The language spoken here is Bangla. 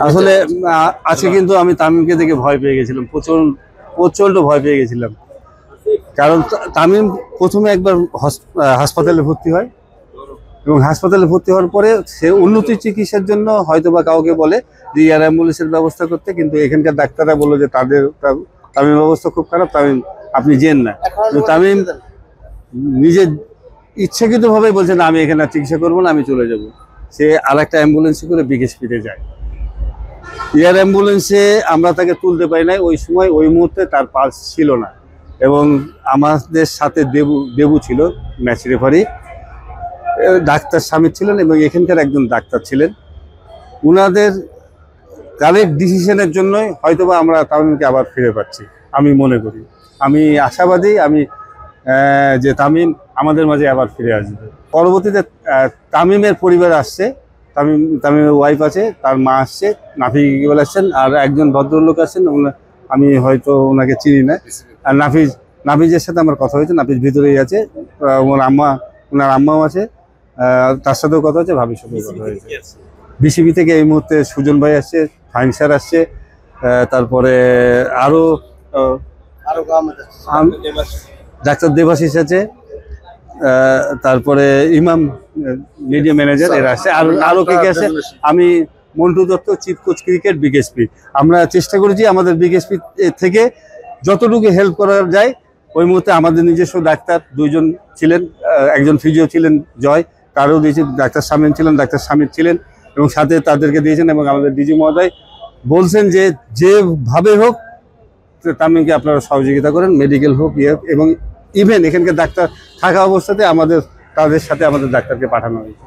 আসলে আজকে কিন্তু আমি তামিমকে দেখে ভয় পেয়ে গেছিলাম, প্রচন্ড প্রচন্ড ভয় পেয়ে গেছিলাম। কারণ তামিম প্রথমে একবার হাসপাতালে ভর্তি হয় এবং হাসপাতালে ভর্তি হওয়ার পরে সে উন্নত চিকিৎসার জন্য হয়তো বা কাউকে বলে যে এয়ার অ্যাম্বুলেন্সের ব্যবস্থা করতে, কিন্তু এখানকার ডাক্তাররা বললো যে তামিমের অবস্থা খুব খারাপ, তামিম আপনি যেন না। কিন্তু তামিম নিজের ইচ্ছাকৃতভাবে বলছে না, আমি এখানে আর চিকিৎসা করবো না, আমি চলে যাব। সে আর একটা অ্যাম্বুলেন্সে করে বিকেএসপিতে যায়। এয়ার অ্যাম্বুলেন্সে আমরা তাকে তুলতে পারি নাই ওই সময়, ওই মুহূর্তে তার পালস ছিল না। এবং আমাদের সাথে দেবু ছিল ম্যাচ রেফারি, ডাক্তার স্বামী ছিলেন এবং এখানকার একজন ডাক্তার ছিলেন। উনাদের কারেক্ট ডিসিশনের জন্যই হয়তোবা আমরা তামিমকে আবার ফিরে পাচ্ছি, আমি মনে করি। আমি আশাবাদী যে তামিম আমাদের মাঝে আবার ফিরে আসবে। পরবর্তীতে তামিমের পরিবার আসছে, তামিমের ওয়াইফ আছে, তার মা আসছে, নাফিজ ইকবাল আসছেন, আর একজন ভদ্রলোক আসছেন, আমি হয়তো ওনাকে চিনি না। আর নাফিজের সাথে আমার কথা হয়েছে, নাফিজ ভিতরেই আছে, ওনার আম্মাও আছে, তার সাথেও কথা হচ্ছে, ভাবির সাথেও কথা হয়েছে। বিসিবি থেকে এই মুহূর্তে সুজন ভাই আসছে, ফাইন স্যার আসছে, তারপরে আরো ডাক্তার দেবাশিস আছে, তারপরে ইমাম মিডিয়া ম্যানেজার এরা আসছে, আরো কে কে আছে। আমি Montu Dutta, chief coach cricket, BKSP. আমরা চেষ্টা করেছি আমাদের বিকেএসপি থেকে যতটুকু হেল্প করা যায়। ওই মুহূর্তে আমাদের নিজস্ব ডাক্তার দুইজন ছিলেন, একজন ফিজিও ছিলেন জয়, তারও দিয়েছি, ডাক্তার শামীম ছিলেন, ডাক্তার শামীম ছিলেন, এবং সাথে তাদেরকে দিয়েছেন। এবং আমাদের ডিজি মহোদয় বলছেন যে যেভাবে হোক তামিমকে আপনারা সহযোগিতা করেন, মেডিকেল হোক এবং ইভেন এখানকার ডাক্তার থাকা অবস্থাতে তাদের সাথে আমাদের ডাক্তারকে পাঠানো হয়েছে।